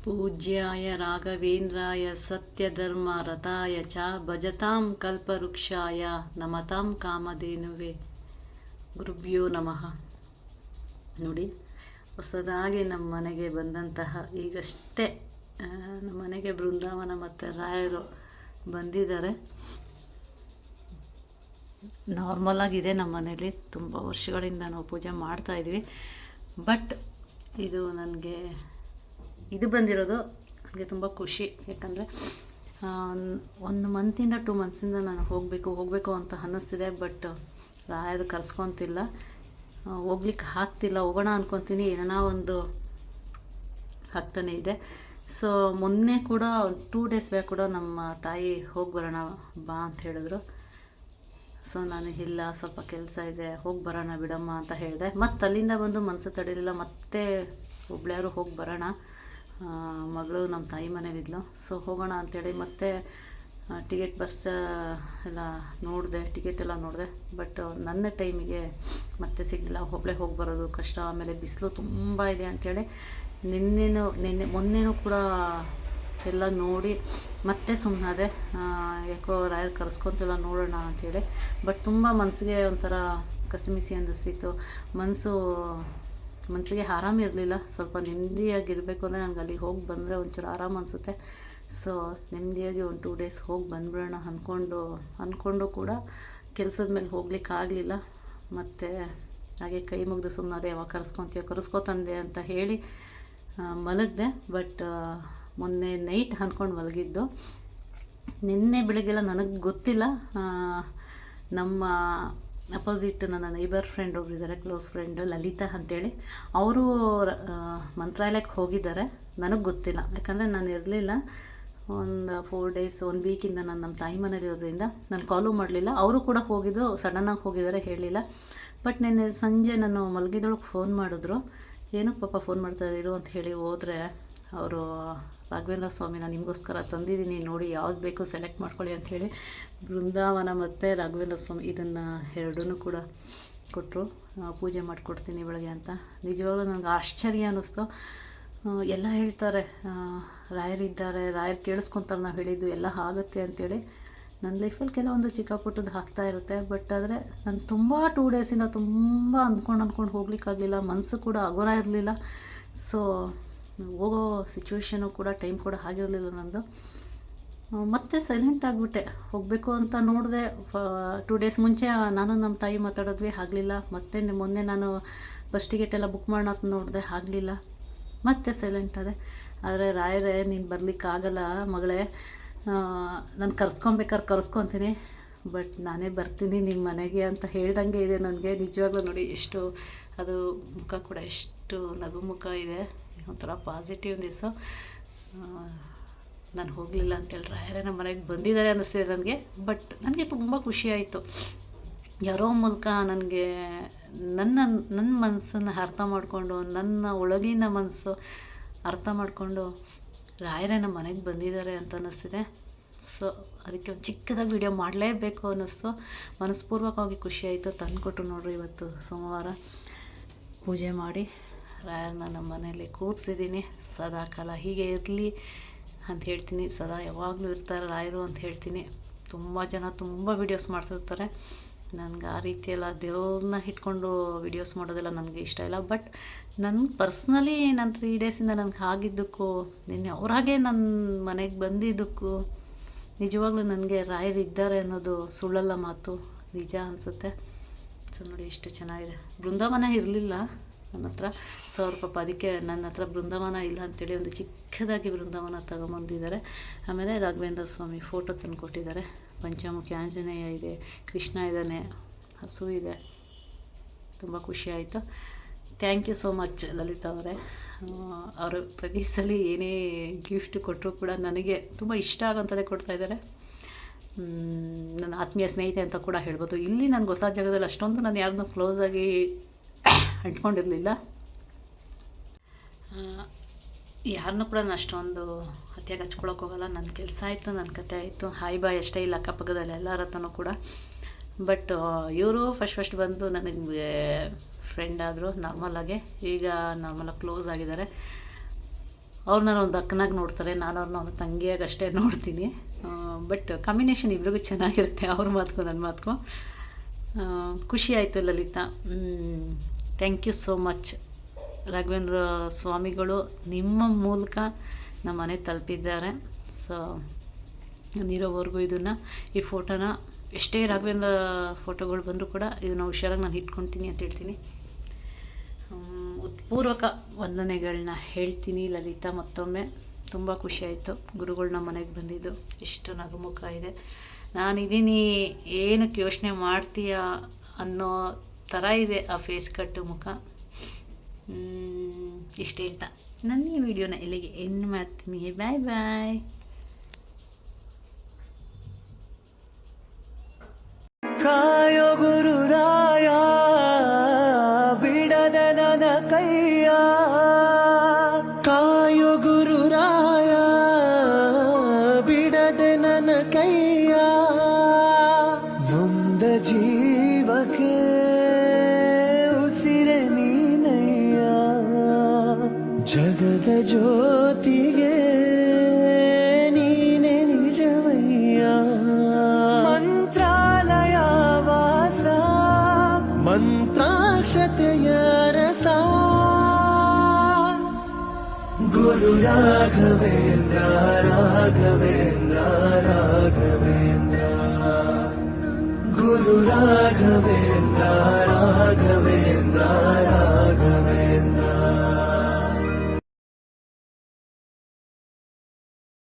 पूज्याय राघवेन्द्राय सत्यधर्मरताय च भजतां कल्पवृक्षाय नमतां ಕಾಮಧೇನುವೆ ಗುರುಭ್ಯೋ ನಮಃ. ನೋಡಿ, ಹೊಸದಾಗಿ ನಮ್ಮ ಮನೆಗೆ ಬಂದಂತಹ ಈಗಷ್ಟೇ ನಮ್ಮ ಮನೆಗೆ ಬೃಂದಾವನ ಮತ್ತು ರಾಯರು ಬಂದಿದ್ದಾರೆ. ನಾರ್ಮಲಾಗಿದೆ ನಮ್ಮ ಮನೇಲಿ, ತುಂಬ ವರ್ಷಗಳಿಂದ ನಾವು ಪೂಜೆ ಮಾಡ್ತಾಯಿದ್ವಿ. ಬಟ್ ಇದು ಬಂದಿರೋದು ನನಗೆ ತುಂಬ ಖುಷಿ. ಯಾಕಂದರೆ 1 ಮಂತಿಂದ 2 ಮಂತ್ಸಿಂದ ನಾನು ಹೋಗಬೇಕು ಅಂತ ಅನ್ನಿಸ್ತಿದೆ. ಬಟ್ ರಾಯರು ಕರ್ಸ್ಕೊತಿಲ್ಲ, ಹೋಗ್ಲಿಕ್ಕೆ ಆಗ್ತಿಲ್ಲ. ಹೋಗೋಣ ಅಂದ್ಕೊತೀನಿ, ಏನೋ ಒಂದು ಆಗ್ತಾನೆ ಇದೆ. ಸೊ ಮೊನ್ನೆ ಕೂಡ 2 ಡೇಸ್ ಬ್ಯಾಕ್ ಕೂಡ ನಮ್ಮ ತಾಯಿ ಹೋಗಿ ಬರೋಣ ಬಾ ಅಂತ ಹೇಳಿದ್ರು. ಸೊ ನಾನು ಇಲ್ಲ, ಸ್ವಲ್ಪ ಕೆಲಸ ಇದೆ, ಹೋಗಿ ಬರೋಣ ಬಿಡಮ್ಮ ಅಂತ ಹೇಳಿದೆ. ಮತ್ತು ಅಲ್ಲಿಂದ ಬಂದು ಮನಸ್ಸು ತಡೀಲಿಲ್ಲ, ಮತ್ತೆ ಒಬ್ಳ್ಯಾರು ಹೋಗಿ ಬರೋಣ, ಮಗಳು ನಮ್ಮ ತಾಯಿ ಮನೇಲಿದ್ಲು. ಸೊ ಹೋಗೋಣ ಅಂಥೇಳಿ ಮತ್ತೆ ಬಸ್ ಎಲ್ಲ ನೋಡಿದೆ, ಟಿಕೆಟ್ ಎಲ್ಲ ನೋಡಿದೆ. ಬಟ್ ನನ್ನ ಟೈಮಿಗೆ ಮತ್ತೆ ಸಿಗಲಿಲ್ಲ. ಒಬ್ಬಳೇ ಹೋಗಿ ಬರೋದು ಕಷ್ಟ, ಆಮೇಲೆ ಬಿಸಿಲು ತುಂಬ ಇದೆ ಅಂಥೇಳಿ ಮೊನ್ನೆನೂ ಕೂಡ ಎಲ್ಲ ನೋಡಿ ಮತ್ತೆ ಸುಮ್ಮನಾದೆ. ಯಾಕೋ ರಾಯರು ಕರೆಸ್ಕೊತಿಲ್ಲ, ನೋಡೋಣ ಅಂಥೇಳಿ. ಬಟ್ ತುಂಬ ಮನಸ್ಸಿಗೆ ಒಂಥರ ಕಸಿಮಿಸಿ ಅನ್ನಿಸ್ತಿತ್ತು. ಮನಸ್ಸಿಗೆ ಆರಾಮ ಇರಲಿಲ್ಲ. ಸ್ವಲ್ಪ ನೆಮ್ಮದಿಯಾಗಿರಬೇಕು ಅಂದರೆ ನನಗೆ ಅಲ್ಲಿಗೆ ಹೋಗಿ ಬಂದರೆ ಒಂಚೂರು ಆರಾಮ ಅನಿಸುತ್ತೆ. ಸೊ ನೆಮ್ಮದಿಯಾಗಿ 1-2 ಡೇಸ್ ಹೋಗಿ ಬಂದ್ಬಿಡೋಣ ಅಂದ್ಕೊಂಡು ಕೂಡ ಕೆಲಸದ ಮೇಲೆ ಹೋಗ್ಲಿಕ್ಕೆ ಆಗಲಿಲ್ಲ. ಮತ್ತು ಹಾಗೆ ಕೈ ಮುಗಿದು ಸುಮ್ಮನೆ ಯಾವಾಗ ಕರೆಸ್ಕೊತಂದೆ ಅಂತ ಹೇಳಿ ಮಲಗಿದೆ. ಬಟ್ ಮೊನ್ನೆ ನೈಟ್ ಅಂದ್ಕೊಂಡು ಮಲಗಿದ್ದು. ನಿನ್ನೆ ಬೆಳಗ್ಗೆಲ್ಲ ನನಗೆ ಗೊತ್ತಿಲ್ಲ, ನಮ್ಮ ಅಪೋಸಿಟ್ ನನ್ನ ನೈಬರ್ ಫ್ರೆಂಡ್ ಒಬ್ಬರಿದ್ದಾರೆ, ಕ್ಲೋಸ್ ಫ್ರೆಂಡು ಲಲಿತಾ ಅಂಥೇಳಿ. ಅವರು ಮಂತ್ರಾಲಯಕ್ಕೆ ಹೋಗಿದ್ದಾರೆ. ನನಗೆ ಗೊತ್ತಿಲ್ಲ, ಯಾಕಂದರೆ ನಾನು ಇರಲಿಲ್ಲ. ಒಂದು 4 ಡೇಸ್ 1 ವೀಕಿಂದ ನಾನು ನಮ್ಮ ತಾಯಿ ಮನೇಲಿರೋದ್ರಿಂದ ನಾನು ಕಾಲು ಮಾಡಲಿಲ್ಲ. ಅವರು ಕೂಡ ಹೋಗಿದ್ದು ಸಡನ್ನಾಗಿ ಹೋಗಿದ್ದಾರೆ, ಹೇಳಿಲ್ಲ. ಬಟ್ ನಿನ್ನೆ ಸಂಜೆ ನಾನು ಮಲಗಿದೊಳಗೆ ಫೋನ್ ಮಾಡಿದ್ರು. ಏನೋ ಪಾಪ ಫೋನ್ ಮಾಡ್ತಾಯಿದ್ರು ಅಂತ ಹೇಳಿ ಹೋದರೆ, ಅವರು ರಾಘವೇಂದ್ರ ಸ್ವಾಮಿ ನಾನು ನಿಮಗೋಸ್ಕರ ತಂದಿದ್ದೀನಿ ನೋಡಿ, ಯಾವ್ದು ಬೇಕು ಸೆಲೆಕ್ಟ್ ಮಾಡ್ಕೊಳ್ಳಿ ಅಂಥೇಳಿ ಬೃಂದಾವನ ಮತ್ತು ರಾಘವೇಂದ್ರ ಸ್ವಾಮಿ ಇದನ್ನು 2 ಕೂಡ ಕೊಟ್ಟರು. ಪೂಜೆ ಮಾಡಿಕೊಡ್ತೀನಿ ಬೆಳಗ್ಗೆ ಅಂತ. ನಿಜವಾಗ್ಲೂ ನನಗೆ ಆಶ್ಚರ್ಯ ಅನ್ನಿಸ್ತು. ಎಲ್ಲ ಹೇಳ್ತಾರೆ ರಾಯರಿದ್ದಾರೆ, ರಾಯರು ಕೇಳಿಸ್ಕೊತಾರೆ, ನಾವು ಹೇಳಿದ್ದು ಎಲ್ಲ ಆಗುತ್ತೆ ಅಂಥೇಳಿ. ನನ್ನ ಲೈಫಲ್ಲಿ ಕೆಲವೊಂದು ಚಿಕ್ಕ ಪುಟ್ಟದ್ದು ಆಗ್ತಾ ಇರುತ್ತೆ. ಬಟ್ ಆದರೆ ನಾನು ತುಂಬ 2 ಡೇಸಿಂದ ತುಂಬ ಅಂದ್ಕೊಂಡು ಹೋಗ್ಲಿಕ್ಕಾಗಲಿಲ್ಲ. ಮನಸ್ಸು ಕೂಡ ಆಗೋರ ಇರಲಿಲ್ಲ. ಸೊ ಹೋಗೋ ಸಿಚುವೇಶನು ಕೂಡ ಟೈಮ್ ಕೂಡ ಆಗಿರಲಿಲ್ಲ ನಂದು. ಮತ್ತೆ ಸೈಲೆಂಟ್ ಆಗಿಬಿಟ್ಟೆ. ಹೋಗಬೇಕು ಅಂತ ನೋಡಿದೆ. 2 ಡೇಸ್ ಮುಂಚೆ ನಾನು ನಮ್ಮ ತಾಯಿ ಮಾತಾಡಿದ್ವಿ, ಆಗಲಿಲ್ಲ. ಮತ್ತೆ ಮೊನ್ನೆ ನಾನು ಬಸ್ ಟಿಕೆಟ್ ಎಲ್ಲ ಬುಕ್ ಮಾಡೋಣ ಅಂತ ನೋಡಿದೆ, ಆಗಲಿಲ್ಲ. ಮತ್ತೆ ಸೈಲೆಂಟ್ ಆದೆ. ಆದರೆ ರಾಯರೇ, ನೀನು ಬರಲಿಕ್ಕಾಗಲ್ಲ ಮಗಳೇ, ನಾನು ಕರ್ಸ್ಕೊತೀನಿ, ಬಟ್ ನಾನೇ ಬರ್ತೀನಿ ನಿಮ್ಮ ಮನೆಗೆ ಅಂತ ಹೇಳ್ದಂಗೆ ಇದೆ ನನಗೆ. ನಿಜವಾಗ್ಲೂ ನೋಡಿ, ಎಷ್ಟು ಅದು ಮುಖ ಕೂಡ ಎಷ್ಟು ನಗು ಮುಖ ಇದೆ, ಒಂಥರ ಪಾಸಿಟಿವ್ ದಿವಸ. ನಾನು ಹೋಗಲಿಲ್ಲ ಅಂತೇಳಿ ರಾಯರೇ ನಮ್ಮ ಮನೆಗೆ ಬಂದಿದ್ದಾರೆ ಅನ್ನಿಸ್ತಿದೆ ನನಗೆ. ಬಟ್ ನನಗೆ ತುಂಬ ಖುಷಿಯಾಯಿತು. ಯಾರೋ ಮೂಲಕ ನನಗೆ ನನ್ನ ಮನಸ್ಸನ್ನು ಅರ್ಥ ಮಾಡಿಕೊಂಡು, ನನ್ನ ಒಳಗಿನ ಮನಸ್ಸು ಅರ್ಥ ಮಾಡಿಕೊಂಡು ರಾಯರೇ ನಮ್ಮ ಮನೆಗೆ ಬಂದಿದ್ದಾರೆ ಅಂತ ಅನ್ನಿಸ್ತಿದೆ. ಸೊ ಅದಕ್ಕೆ ಒಂದು ಚಿಕ್ಕದಾಗಿ ವಿಡಿಯೋ ಮಾಡಲೇಬೇಕು ಅನ್ನಿಸ್ತು. ಮನಸ್ಪೂರ್ವಕವಾಗಿ ಖುಷಿಯಾಯಿತು. ತಂದುಕೊಟ್ರು ನೋಡ್ರಿ. ಇವತ್ತು ಸೋಮವಾರ ಪೂಜೆ ಮಾಡಿ ರಾಯರನ್ನ ನಮ್ಮ ಮನೆಯಲ್ಲಿ ಕೂರಿಸಿದ್ದೀನಿ. ಸದಾಕಾಲ ಹೀಗೆ ಇರಲಿ ಅಂತ ಹೇಳ್ತೀನಿ. ಸದಾ ಯಾವಾಗಲೂ ಇರ್ತಾರೆ ರಾಯರು ಅಂತ ಹೇಳ್ತೀನಿ. ತುಂಬ ಜನ ತುಂಬ ವೀಡಿಯೋಸ್ ಮಾಡ್ತಿರ್ತಾರೆ. ನನಗೆ ಆ ರೀತಿಯೆಲ್ಲ ದೇವ್ರನ್ನ ಇಟ್ಕೊಂಡು ವೀಡಿಯೋಸ್ ಮಾಡೋದೆಲ್ಲ ನನಗೆ ಇಷ್ಟ ಇಲ್ಲ. ಬಟ್ ನನಗೆ ಪರ್ಸ್ನಲಿ ನಾನು 3 ಡೇಸಿಂದ ನನಗೆ ಆಗಿದ್ದಕ್ಕೂ, ನಿನ್ನೆ ಅವರಾಗೆ ನನ್ನ ಮನೆಗೆ ಬಂದಿದ್ದಕ್ಕೂ ನಿಜವಾಗ್ಲೂ ನನಗೆ ರಾಯರು ಇದ್ದಾರೆ ಅನ್ನೋದು ಸುಳ್ಳಲ್ಲ ಮಾತು, ನಿಜ ಅನಿಸುತ್ತೆ. ಸೊ ನೋಡಿ ಎಷ್ಟು ಚೆನ್ನಾಗಿದೆ. ಬೃಂದಾವನ ಇರಲಿಲ್ಲ ನನ್ನ ಹತ್ರ. ಸೊ ಅವ್ರ ಪಾಪ ಅದಕ್ಕೆ ನನ್ನ ಹತ್ರ ಬೃಂದಾವನ ಇಲ್ಲ ಅಂಥೇಳಿ ಒಂದು ಚಿಕ್ಕದಾಗಿ ಬೃಂದಾವನ ತಗೊಂಬಂದಿದ್ದಾರೆ. ಆಮೇಲೆ ರಾಘವೇಂದ್ರ ಸ್ವಾಮಿ ಫೋಟೋ ತಂದು ಕೊಟ್ಟಿದ್ದಾರೆ. ಪಂಚಮುಖಿ ಆಂಜನೇಯ ಇದೆ, ಕೃಷ್ಣ ಇದ್ದಾನೆ, ಹಸು ಇದೆ. ತುಂಬ ಖುಷಿಯಾಯಿತು. Thank you so much Lalitha ಅವರೇ. ಅವರು ಪ್ರತಿ ಸಲ ಏನೇ ಗಿಫ್ಟ್ ಕೊಟ್ಟರು ಕೂಡ ನನಗೆ ತುಂಬ ಇಷ್ಟ ಆಗೋಂಥದ್ದೇ ಕೊಡ್ತಾಯಿದ್ದಾರೆ. ನನ್ನ ಆತ್ಮೀಯ ಸ್ನೇಹಿತೆ ಅಂತ ಕೂಡ ಹೇಳ್ಬೋದು. ಇಲ್ಲಿ ನನಗೆ ಹೊಸ ಜಾಗದಲ್ಲಿ ಅಷ್ಟೊಂದು ನಾನು ಯಾರನ್ನೂ ಕ್ಲೋಸಾಗಿ ಅಂಟ್ಕೊಂಡಿರಲಿಲ್ಲ. ಯಾರನ್ನೂ ಕೂಡ ನಾನು ಅಷ್ಟೊಂದು ಅತಿಯಾಗಿ ಹಚ್ಕೊಳಕ್ಕೆ ಹೋಗಲ್ಲ. ನನ್ನ ಕೆಲಸ ಆಯಿತು, ನನ್ನ ಕತೆ ಆಯಿತು, ಹಾಯ್ ಬಾಯ್ ಅಷ್ಟೇ. ಇಲ್ಲ ಅಕ್ಕಪಕ್ಕದಲ್ಲಿ ಎಲ್ಲರ ಹತ್ರನೂ ಕೂಡ ಬಟ್ ಇವರು ಫಸ್ಟ್ ಬಂದು ನನಗೆ ಫ್ರೆಂಡ್ ಆದರು ನಾರ್ಮಲಾಗೆ. ಈಗ ನಾರ್ಮಲಾಗಿ ಕ್ಲೋಸ್ ಆಗಿದ್ದಾರೆ. ಅವ್ರು ನಾನು ಒಂದು ಅಕ್ಕನಾಗಿ ನೋಡ್ತಾರೆ, ನಾನು ಅವ್ರನ್ನ ಒಂದು ತಂಗಿಯಾಗಿ ಅಷ್ಟೇ ನೋಡ್ತೀನಿ. ಬಟ್ ಕಾಂಬಿನೇಷನ್ ಇಬ್ರಿಗೂ ಚೆನ್ನಾಗಿರುತ್ತೆ, ಅವ್ರ ಮಾತುಗೂ ನನ್ನ ಮಾತುಗೂ. ಖುಷಿ ಆಯಿತು Lalitha. Thank you so much. Raghavendra ಸ್ವಾಮಿಗಳು ನಿಮ್ಮ ಮೂಲಕ ನಮ್ಮ ಮನೆ ತಲುಪಿದ್ದಾರೆ. ಸೊ ನಾನಿರೋವರೆಗೂ ಈ ಫೋಟೋನ ಎಷ್ಟೇ ರಾಘವೇಂದ್ರ ಫೋಟೋಗಳು ಬಂದರೂ ಕೂಡ ಇದನ್ನು ಹುಷಾರಾಗಿ ನಾನು ಇಟ್ಕೊತೀನಿ ಅಂತ ಹೇಳ್ತೀನಿ. ಉತ್ಪೂರ್ವಕ ವಂದನೆಗಳನ್ನ ಹೇಳ್ತೀನಿ ಲಲಿತಾ. ಮತ್ತೊಮ್ಮೆ ತುಂಬ ಖುಷಿಯಾಯಿತು ಗುರುಗಳು ನಮ್ಮ ಮನೆಗೆ ಬಂದಿದ್ದು. ಎಷ್ಟು ನಗುಮುಖ ಇದೆ. ನಾನಿದ್ದೀನಿ ಏನಕ್ಕೆ ಯೋಚನೆ ಮಾಡ್ತೀಯಾ ಅನ್ನೋ ಥರ ಇದೆ ಆ ಫೇಸ್ ಕಟ್ಟು ಮುಖ. ಇಷ್ಟು ಹೇಳ್ತಾ ನನ್ನ ಈ ವಿಡಿಯೋನ ಇಲ್ಲಿಗೆ ಎಂಡ್ ಮಾಡ್ತೀನಿ. ಬಾಯ್ ಬಾಯ್. ಕಾಯೋ ಗುರುರಾಯ ಬಿಡದ ನನ್ನ ಕೈಯ, ಕಾಯೋ ಗುರುರಾಯ ಬಿಡದ ನನ್ನ ಕೈಯ, ನೊಂದ ಜೀವಕ್ಕೆ ಉಸಿರೆ ನೀನಯ್ಯ, ಜಗದ ಜ್ಯೋತಿಗೆ ನೀನೆ ನಿಜವಯ್ಯ. ಮಂತ್ರಾಲಯ ವಾಸ ಮಂತ್ರಾಕ್ಷತೆಯ ರಸ, ಗುರು ರಾಘವೇಂದ್ರ ರಾಘವೇಂದ್ರ